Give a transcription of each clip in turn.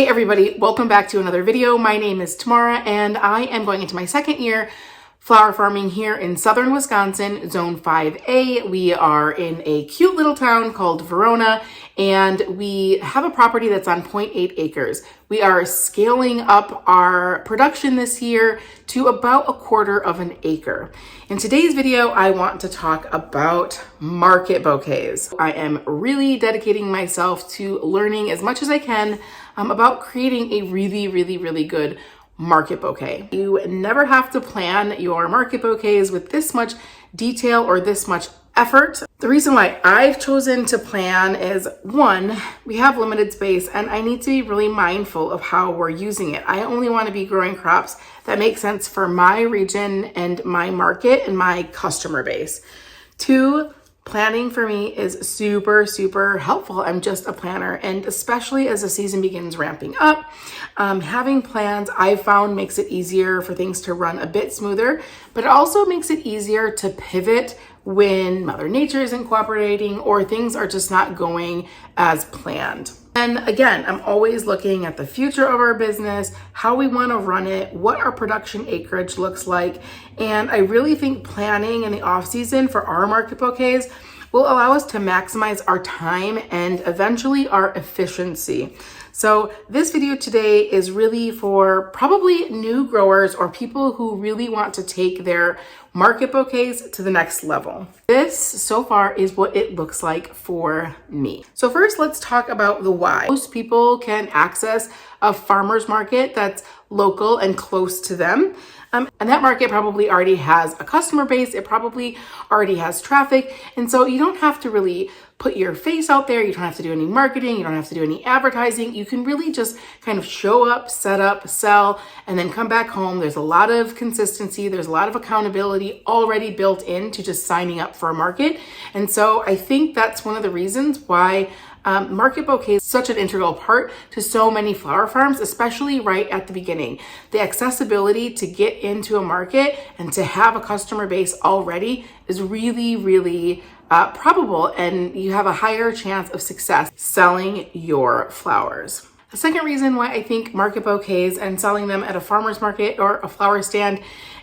Hey everybody, welcome back to another video. My name is Tamara and I am going into my second year flower farming here in southern Wisconsin, Zone 5A. We are in a cute little town called Verona and we have a property that's on 0.8 acres. We are scaling up our production this year to about 1/4 of an acre. In today's video, I want to talk about market bouquets. I am really dedicating myself to learning as much as I can about creating a really good market bouquet. You never have to plan your market bouquets with this much detail or this much effort. The reason why I've chosen to plan is, one, we have limited space and I need to be really mindful of how we're using it. I only want to be growing crops that make sense for my region and my market and my customer base. Two, planning for me is super helpful. I'm just a planner, and especially as the season begins ramping up, having plans I've found makes it easier for things to run a bit smoother, but it also makes it easier to pivot when Mother Nature isn't cooperating or things are just not going as planned. And again, I'm always looking at the future of our business, how we want to run it, what our production acreage looks like. And I really think planning in the off season for our market bouquets will allow us to maximize our time and eventually our efficiency. So this video today is really for probably new growers or people who really want to take their market bouquets to the next level. This so far is what it looks like for me. So first, let's talk about the why. Most people can access a farmer's market that's local and close to them. And that market probably already has a customer base. It probably already has traffic. And so you don't have to really put your face out there. You don't have to do any marketing. You don't have to do any advertising. You can really just kind of show up, set up, sell, and then come back home. There's a lot of consistency. There's a lot of accountability already built into just signing up for a market. And so I think that's one of the reasons why market bouquets is such an integral part to so many flower farms, especially right at the beginning. The accessibility to get into a market and to have a customer base already is really probable, and you have a higher chance of success selling your flowers. The second reason why I think market bouquets and selling them at a farmer's market or a flower stand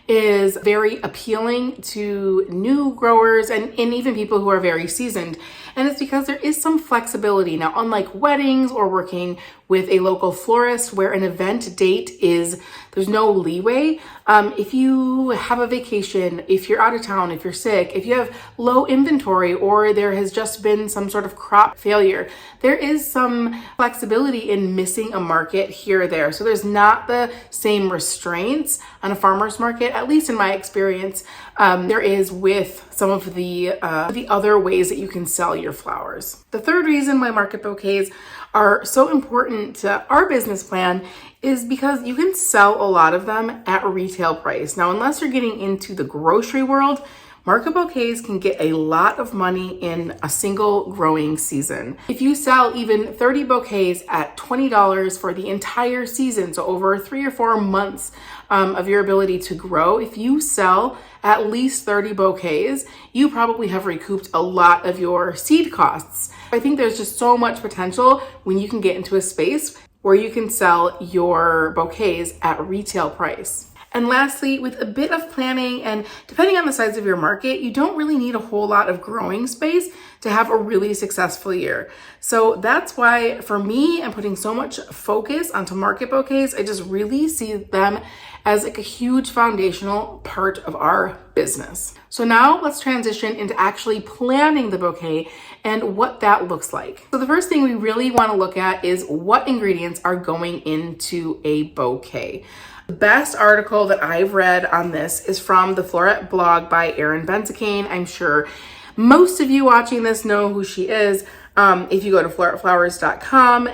is very appealing to new growers and even people who are very seasoned. And it's because there is some flexibility. Now, unlike weddings or working with a local florist where an event date there's no leeway. If you have a vacation, if you're out of town, if you're sick, if you have low inventory, or there has just been some sort of crop failure, there is some flexibility in missing a market here or there. So there's not the same restraints on a farmer's market, at least in my experience, there is with some of the other ways that you can sell your flowers. The third reason why market bouquets are so important to our business plan is because you can sell a lot of them at retail price. Now, unless you're getting into the grocery world, market bouquets can get a lot of money in a single growing season. If you sell even 30 bouquets at $20 for the entire season, so over 3 or 4 months of your ability to grow, if you sell at least 30 bouquets, you probably have recouped a lot of your seed costs. I think there's just so much potential when you can get into a space where you can sell your bouquets at retail price. And lastly, with a bit of planning and depending on the size of your market, you don't really need a whole lot of growing space to have a really successful year. So that's why for me, I'm putting so much focus onto market bouquets. I just really see them as like a huge foundational part of our business. So now let's transition into actually planning the bouquet and what that looks like. So the first thing we really want to look at is what ingredients are going into a bouquet. The best article that I've read on this is from the Floret blog by Erin Benzacane. I'm sure most of you watching this know who she is. If you go to floretflowers.com,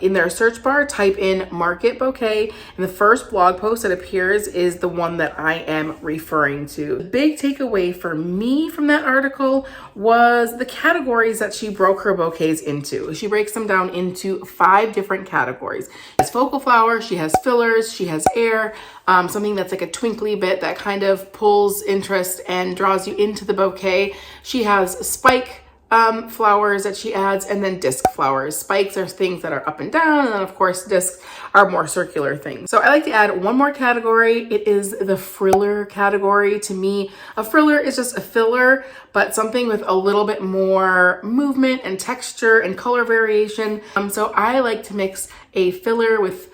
in their search bar, type in market bouquet, and the first blog post that appears is the one that I am referring to. The big takeaway for me from that article was the categories that she broke her bouquets into. She breaks them down into 5 different categories. She has focal flower, she has fillers, she has air, something that's like a twinkly bit that kind of pulls interest and draws you into the bouquet. She has spike flowers that she adds, and then disc flowers. Spikes are things that are up and down, and then of course discs are more circular things. So I like to add one more category. It is the friller category. To me, a friller is just a filler, but something with a little bit more movement and texture and color variation. So I like to mix a filler with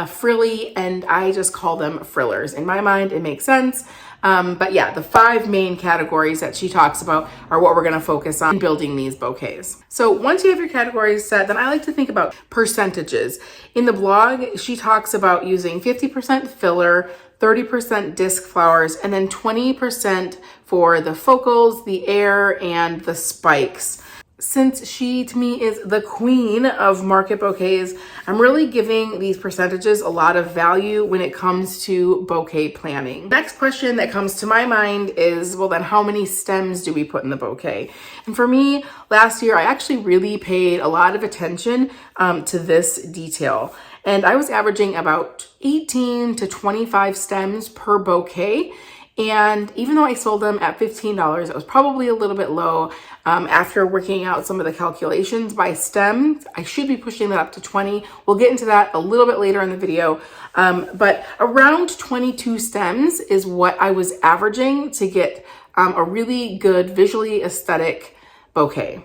frilly, and I just call them frillers. In my mind, it makes sense. But yeah, the 5 main categories that she talks about are what we're going to focus on building these bouquets. So once you have your categories set, then I like to think about percentages. In the blog, she talks about using 50% filler, 30% disc flowers, and then 20% for the focals, the air, and the spikes. Since she, to me, is the queen of market bouquets, I'm really giving these percentages a lot of value when it comes to bouquet planning. Next question that comes to my mind is, well, then how many stems do we put in the bouquet? And for me, last year, I actually really paid a lot of attention to this detail. And I was averaging about 18 to 25 stems per bouquet. And even though I sold them at $15, it was probably a little bit low. After working out some of the calculations by stem, I should be pushing that up to 20. We'll get into that a little bit later in the video. But around 22 stems is what I was averaging to get a really good, visually aesthetic bouquet.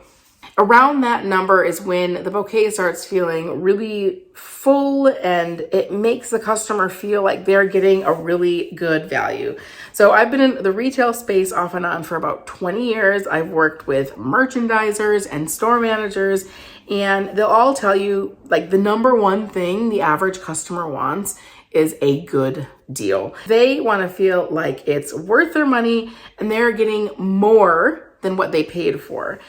Around that number is when the bouquet starts feeling really full and it makes the customer feel like they're getting a really good value. So I've been in the retail space off and on for about 20 years. I've worked with merchandisers and store managers, and they'll all tell you, like, the number one thing the average customer wants is a good deal. They want to feel like it's worth their money and they're getting more than what they paid for.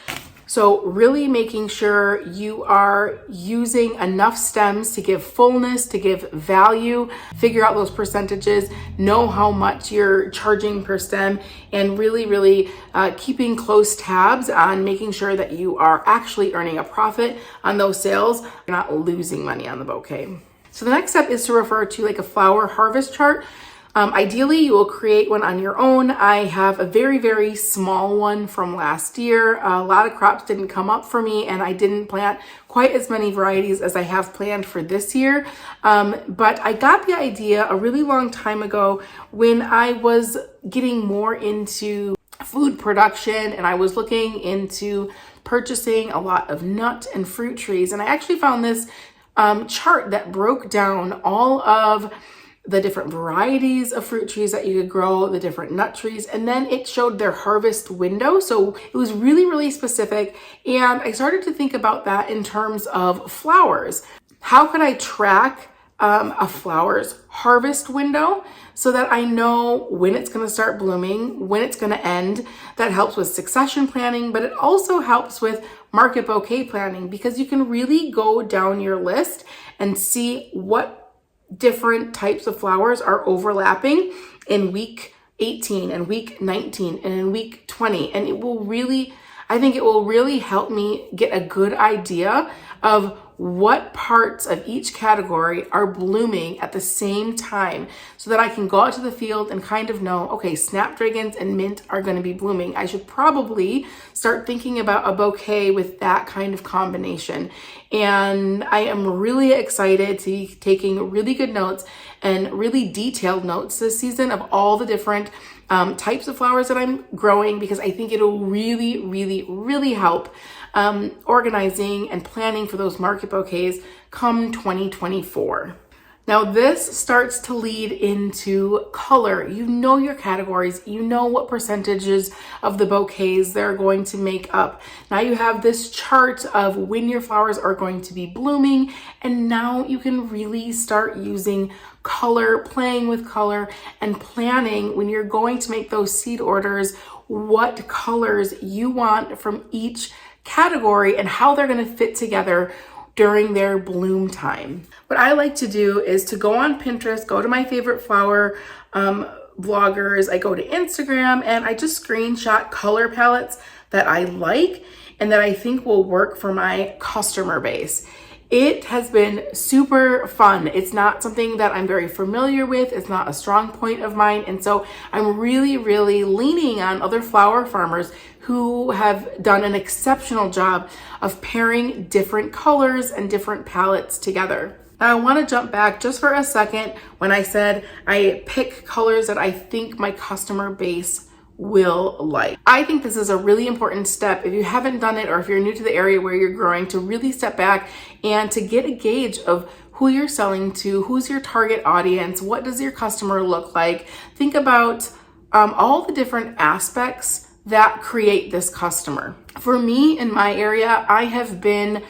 So really making sure you are using enough stems to give fullness, to give value, figure out those percentages, know how much you're charging per stem, and really keeping close tabs on making sure that you are actually earning a profit on those sales. You're not losing money on the bouquet. So the next step is to refer to like a flower harvest chart. Ideally, you will create one on your own. I have a very small one from last year. A lot of crops didn't come up for me, and I didn't plant quite as many varieties as I have planned for this year. But I got the idea a really long time ago when I was getting more into food production and I was looking into purchasing a lot of nut and fruit trees. And I actually found this chart that broke down all of the different varieties of fruit trees that you could grow, the different nut trees, and then it showed their harvest window. So it was really specific. And I started to think about that in terms of flowers. How could I track a flower's harvest window so that I know when it's gonna start blooming, when it's gonna end? That helps with succession planning, but it also helps with market bouquet planning, because you can really go down your list and see what different types of flowers are overlapping in week 18 and week 19 and in week 20. And it will really, I think it will really help me get a good idea of what parts of each category are blooming at the same time, so that I can go out to the field and kind of know, okay, snapdragons and mint are going to be blooming. I should probably start thinking about a bouquet with that kind of combination. And I am really excited to be taking really good notes and really detailed notes this season of all the different types of flowers that I'm growing, because I think it'll really help organizing and planning for those market bouquets come 2024. Now this starts to lead into color. You know your categories, you know what percentages of the bouquets they're going to make up. Now you have this chart of when your flowers are going to be blooming, and now you can really start using color, playing with color, and planning when you're going to make those seed orders, what colors you want from each category and how they're going to fit together during their bloom time. What I like to do is to go on Pinterest, go to my favorite flower bloggers, I go to Instagram, and I just screenshot color palettes that I like and that I think will work for my customer base. It has been super fun. It's not something that I'm very familiar with. It's not a strong point of mine. And so I'm really, really leaning on other flower farmers who have done an exceptional job of pairing different colors and different palettes together. Now I want to jump back just for a second when I said I pick colors that I think my customer base will like. I think this is a really important step if you haven't done it or if you're new to the area where you're growing, to really step back and to get a gauge of who you're selling to, who's your target audience, what does your customer look like. Think about all the different aspects that create this customer. For me, in my area, I have been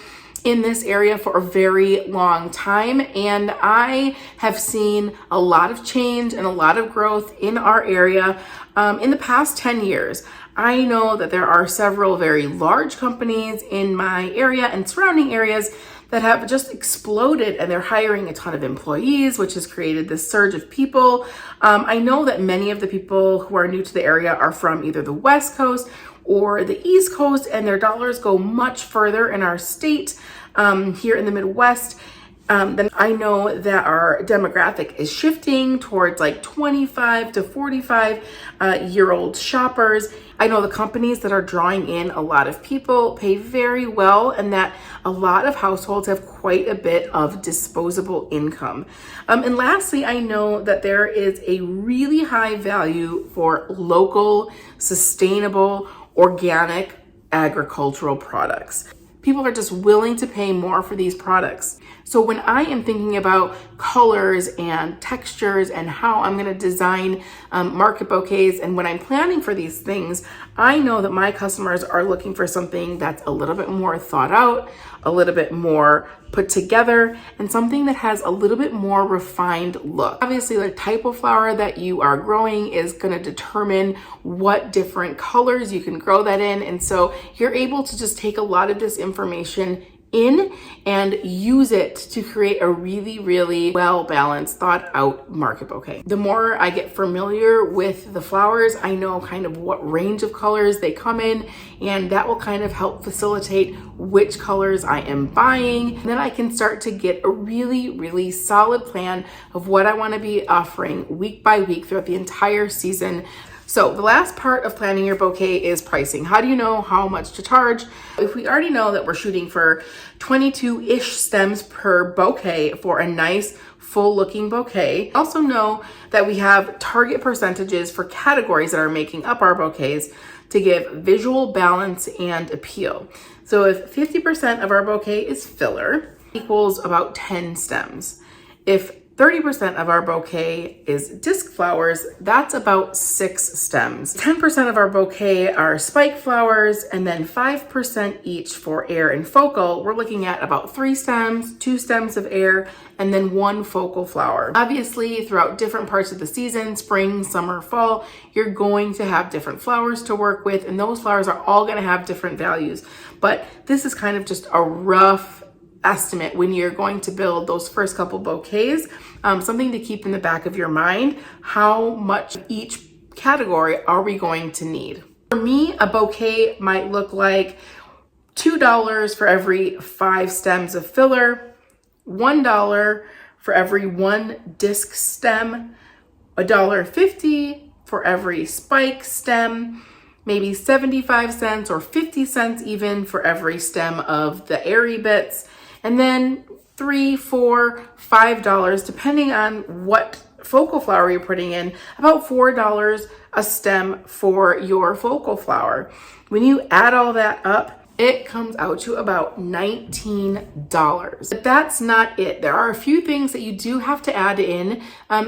in this area for a very long time, and I have seen a lot of change and a lot of growth in our area in the past 10 years. I know that there are several very large companies in my area and surrounding areas that have just exploded, and they're hiring a ton of employees, which has created this surge of people. I know that many of the people who are new to the area are from either the West Coast or the East Coast, and their dollars go much further in our state here in the Midwest. Then I know that our demographic is shifting towards like 25 to 45 year old shoppers. I know the companies that are drawing in a lot of people pay very well, and that a lot of households have quite a bit of disposable income. And lastly, I know that there is a really high value for local, sustainable, organic agricultural products. People are just willing to pay more for these products. So when I am thinking about colors and textures and how I'm going to design market bouquets, and when I'm planning for these things, I know that my customers are looking for something that's a little bit more thought out, a little bit more put together, and something that has a little bit more refined look. Obviously, the type of flower that you are growing is going to determine what different colors you can grow that in. And so you're able to just take a lot of this information in and use it to create a really, really well-balanced, thought out market bouquet. The more I get familiar with the flowers, I know kind of what range of colors they come in, and that will kind of help facilitate which colors I am buying. And then I can start to get a really, really solid plan of what I want to be offering week by week throughout the entire season. So the last part of planning your bouquet is pricing. How do you know how much to charge? If we already know that we're shooting for 22-ish stems per bouquet for a nice full looking bouquet, also know that we have target percentages for categories that are making up our bouquets to give visual balance and appeal. So if 50% of our bouquet is filler, equals about 10 stems. If 30% of our bouquet is disc flowers, that's about 6 stems. 10% of our bouquet are spike flowers, and then 5% each for air and focal. We're looking at about 3 stems, 2 stems of air, and then 1 focal flower. Obviously, throughout different parts of the season, spring, summer, fall, you're going to have different flowers to work with, and those flowers are all gonna have different values. But this is kind of just a rough estimate when you're going to build those first couple bouquets, something to keep in the back of your mind. How much each category are we going to need? For me, a bouquet might look like $2 for every 5 stems of filler, $1 for every 1 disc stem, $1.50 for every spike stem, maybe 75 cents or 50 cents even for every stem of the airy bits, and then $3, $4, $5, depending on what focal flower you're putting in, about $4 a stem for your focal flower. When you add all that up, it comes out to about $19. But that's not it. There are a few things that you do have to add in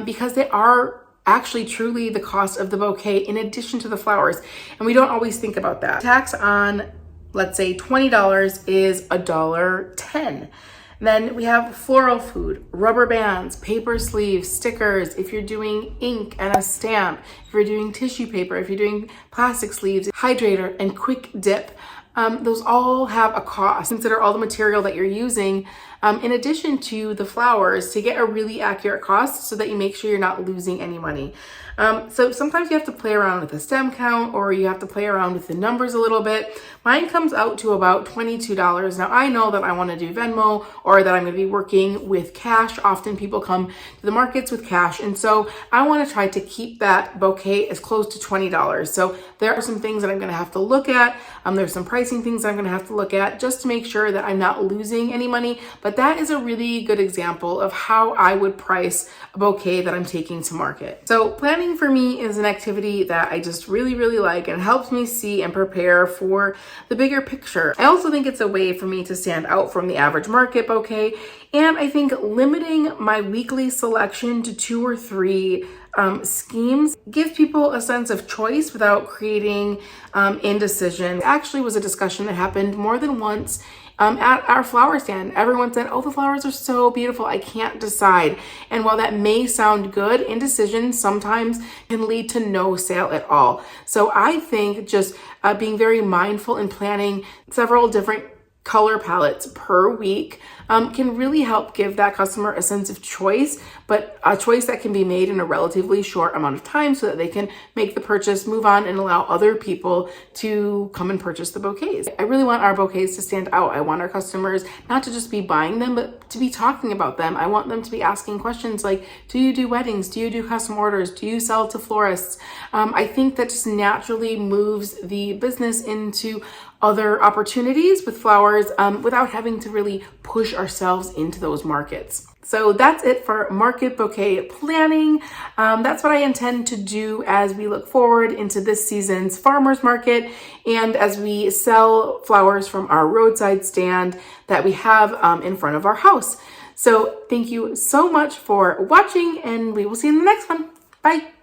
because they are actually truly the cost of the bouquet in addition to the flowers. And we don't always think about that. Tax on, let's say $20 is $1.10. Then we have floral food, rubber bands, paper sleeves, stickers, if you're doing ink and a stamp, if you're doing tissue paper, if you're doing plastic sleeves, hydrator, and quick dip. Those all have a cost. Consider all the material that you're using in addition to the flowers, to get a really accurate cost so that you make sure you're not losing any money. So sometimes you have to play around with the stem count, or you have to play around with the numbers a little bit. Mine comes out to about $22. Now I know that I want to do Venmo, or that I'm going to be working with cash. Often people come to the markets with cash. And so I want to try to keep that bouquet as close to $20. So there are some things that I'm going to have to look at. There's some pricing things I'm going to have to look at just to make sure that I'm not losing any money. But that is a really good example of how I would price a bouquet that I'm taking to market. So planning for me is an activity that I just really, really like, and helps me see and prepare for the bigger picture. I also think it's a way for me to stand out from the average market bouquet. And I think limiting my weekly selection to 2 or 3 schemes gives people a sense of choice without creating indecision. It actually was a discussion that happened more than once at our flower stand. Everyone said, oh, the flowers are so beautiful, I can't decide. And while that may sound good, indecision sometimes can lead to no sale at all. So I think just being very mindful and planning several different color palettes per week can really help give that customer a sense of choice, but a choice that can be made in a relatively short amount of time so that they can make the purchase, move on, and allow other people to come and purchase the bouquets. I really want our bouquets to stand out. I want our customers not to just be buying them, but to be talking about them. I want them to be asking questions like, do you do weddings? Do you do custom orders? Do you sell to florists? I think that just naturally moves the business into other opportunities with flowers without having to really push ourselves into those markets. So that's it for Market Bouquet Planning. That's what I intend to do as we look forward into this season's farmers market, and as we sell flowers from our roadside stand that we have in front of our house. So thank you so much for watching, and we will see you in the next one. Bye.